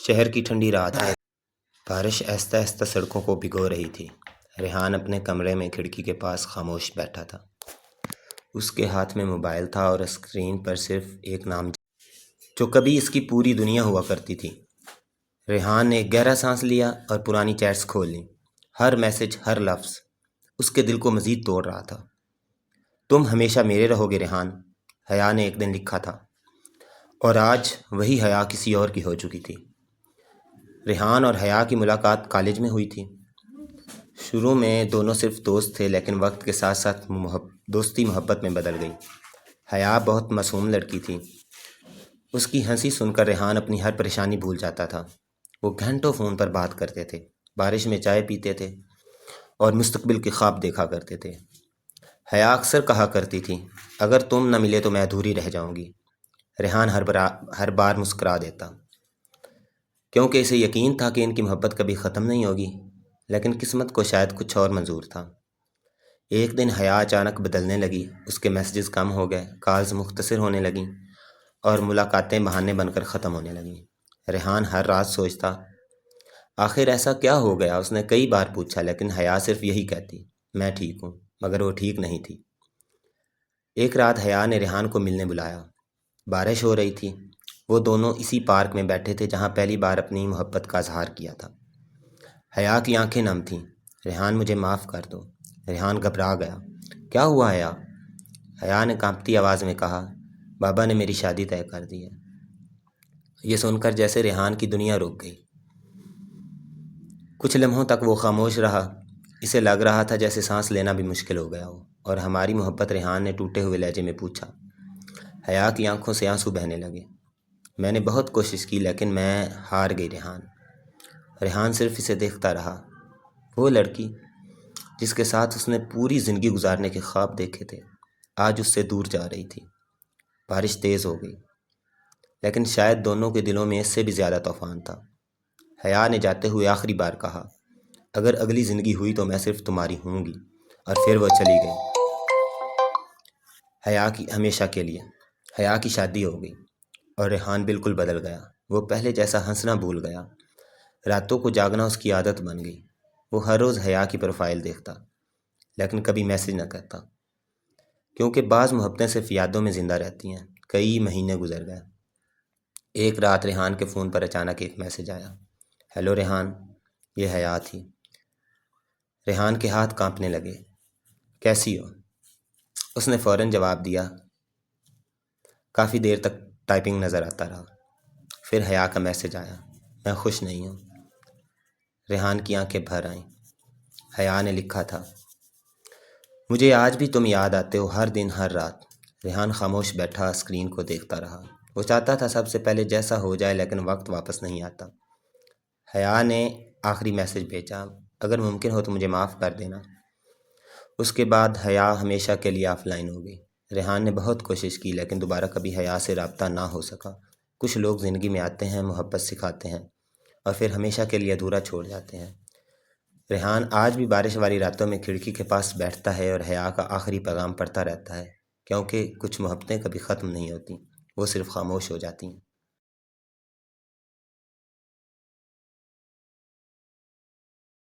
شہر کی ٹھنڈی رات ہے۔ بارش آہستہ آہستہ سڑکوں کو بھگو رہی تھی۔ ریحان اپنے کمرے میں کھڑکی کے پاس خاموش بیٹھا تھا۔ اس کے ہاتھ میں موبائل تھا اور اسکرین پر صرف ایک نام جو کبھی اس کی پوری دنیا ہوا کرتی تھی۔ ریحان نے ایک گہرا سانس لیا اور پرانی چیٹس کھول لیں۔ ہر میسج، ہر لفظ اس کے دل کو مزید توڑ رہا تھا۔ تم ہمیشہ میرے رہو گے ریحان، حیا نے ایک دن لکھا تھا، اور آج وہی حیا کسی اور کی ہو چکی تھی۔ ریحان اور حیا کی ملاقات کالج میں ہوئی تھی۔ شروع میں دونوں صرف دوست تھے، لیکن وقت کے ساتھ ساتھ دوستی محبت میں بدل گئی۔ حیا بہت معصوم لڑکی تھی۔ اس کی ہنسی سن کر ریحان اپنی ہر پریشانی بھول جاتا تھا۔ وہ گھنٹوں فون پر بات کرتے تھے، بارش میں چائے پیتے تھے اور مستقبل کے خواب دیکھا کرتے تھے۔ حیا اکثر کہا کرتی تھی، اگر تم نہ ملے تو میں ادھوری رہ جاؤں گی۔ ریحان ہر بار مسکرا دیتا، کیونکہ اسے یقین تھا کہ ان کی محبت کبھی ختم نہیں ہوگی، لیکن قسمت کو شاید کچھ اور منظور تھا۔ ایک دن حیا اچانک بدلنے لگی، اس کے میسیجز کم ہو گئے، کالز مختصر ہونے لگیں اور ملاقاتیں بہانے بن کر ختم ہونے لگیں۔ ریحان ہر رات سوچتا، آخر ایسا کیا ہو گیا؟ اس نے کئی بار پوچھا، لیکن حیا صرف یہی کہتی، میں ٹھیک ہوں، مگر وہ ٹھیک نہیں تھی۔ ایک رات حیا نے ریحان کو ملنے بلایا۔ بارش ہو رہی تھی۔ وہ دونوں اسی پارک میں بیٹھے تھے جہاں پہلی بار اپنی محبت کا اظہار کیا تھا۔ حیا کی آنکھیں نم تھیں۔ ریحان، مجھے معاف کر دو۔ ریحان گھبرا گیا۔ کیا ہوا حیا؟ حیا نے کانپتی آواز میں کہا، بابا نے میری شادی طے کر دی ہے۔ یہ سن کر جیسے ریحان کی دنیا رک گئی۔ کچھ لمحوں تک وہ خاموش رہا۔ اسے لگ رہا تھا جیسے سانس لینا بھی مشکل ہو گیا ہو۔ اور ہماری محبت؟ ریحان نے ٹوٹے ہوئے لہجے میں پوچھا۔ حیا کی آنکھوں سے آنسو بہنے لگے۔ میں نے بہت کوشش کی، لیکن میں ہار گئی ریحان۔ ریحان صرف اسے دیکھتا رہا۔ وہ لڑکی جس کے ساتھ اس نے پوری زندگی گزارنے کے خواب دیکھے تھے، آج اس سے دور جا رہی تھی۔ بارش تیز ہو گئی، لیکن شاید دونوں کے دلوں میں اس سے بھی زیادہ طوفان تھا۔ حیا نے جاتے ہوئے آخری بار کہا، اگر اگلی زندگی ہوئی تو میں صرف تمہاری ہوں گی۔ اور پھر وہ چلی گئی، حیا کی ہمیشہ کے لیے۔ حیا کی شادی ہو گئی اور ریحان بالکل بدل گیا۔ وہ پہلے جیسا ہنسنا بھول گیا۔ راتوں کو جاگنا اس کی عادت بن گئی۔ وہ ہر روز حیا کی پروفائل دیکھتا، لیکن کبھی میسج نہ کرتا، کیونکہ بعض محبتیں صرف یادوں میں زندہ رہتی ہیں۔ کئی مہینے گزر گئے۔ ایک رات ریحان کے فون پر اچانک ایک میسج آیا، ہیلو ریحان، یہ حیا تھی۔ ریحان کے ہاتھ کانپنے لگے۔ کیسی ہو؟ اس نے فوراً جواب دیا۔ کافی دیر تک ٹائپنگ نظر آتا رہا۔ پھر حیا کا میسج آیا، میں خوش نہیں ہوں۔ ریحان کی آنکھیں بھر آئیں۔ حیا نے لکھا تھا، مجھے آج بھی تم یاد آتے ہو، ہر دن، ہر رات۔ ریحان خاموش بیٹھا اسکرین کو دیکھتا رہا۔ وہ چاہتا تھا سب سے پہلے جیسا ہو جائے، لیکن وقت واپس نہیں آتا۔ حیا نے آخری میسج بھیجا، اگر ممکن ہو تو مجھے معاف کر دینا۔ اس کے بعد حیا ہمیشہ کے لیے آف لائن ہو گئی۔ ریحان نے بہت کوشش کی، لیکن دوبارہ کبھی حیا سے رابطہ نہ ہو سکا۔ کچھ لوگ زندگی میں آتے ہیں، محبت سکھاتے ہیں، اور پھر ہمیشہ کے لیے ادھورا چھوڑ جاتے ہیں۔ ریحان آج بھی بارش والی راتوں میں کھڑکی کے پاس بیٹھتا ہے اور حیا کا آخری پیغام پڑھتا رہتا ہے، کیونکہ کچھ محبتیں کبھی ختم نہیں ہوتیں، وہ صرف خاموش ہو جاتی ہیں۔